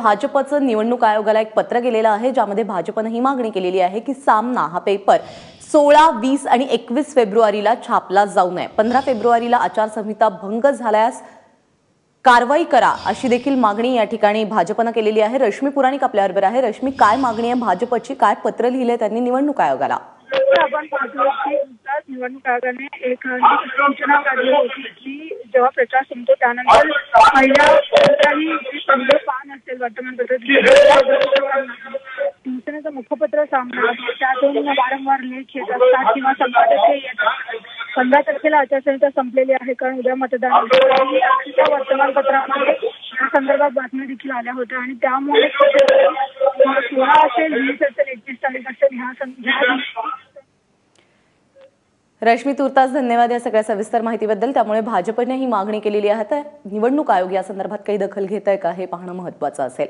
भाजपचं निवडणूक आयोगाला एक पत्र गेलेलं आहे, ज्यामध्ये भाजपने ही मागणी केलेली आहे की सामना हा पेपर 16, 20 आणि 21 फेब्रुवारीला छापला जाऊ नये। 15 फेब्रुवारीला आचारसंहिता भंग झाल्यास कारवाई करा अशी देखील मागणी या ठिकाणी भाजपने केलेली आहे। रश्मी पुराणिक आपल्याबरोबर आहे। रश्मी, काय मागणी आहे भाजपची, काय पत्र लिहिले त्यांनी निवडणूक आयोगाला? आपण पाहतो की निवडणूक आयोगाने एक सूचना काढली होती की जेव्हा प्रचार संपतो त्यानंतर पहिल्या पहिलं पान असेल वर्तमानपत्र शिवसेनेचं मुखपत्र सामना त्यातून वारंवार लेख येत असतात किंवा संपादकीय येतात। 15 तारखेला आचारसंहिता संपलेली आहे, कारण उद्या मतदान त्या वर्तमानपत्रामध्ये या संदर्भात बातम्या देखील आल्या होत्या आणि त्यामुळे 16 असेल, 20 असेल, 21 तारीख असेल ह्या रश्मी, तुर्तास धन्यवाद या सगळ्या सविस्तर माहितीबद्दल। त्यामुळे भाजपने ही मागणी केलेली आहे, तर निवडणूक आयोग या संदर्भात काही दखल घेत आहे का हे पाहणं महत्त्वाचं असेल।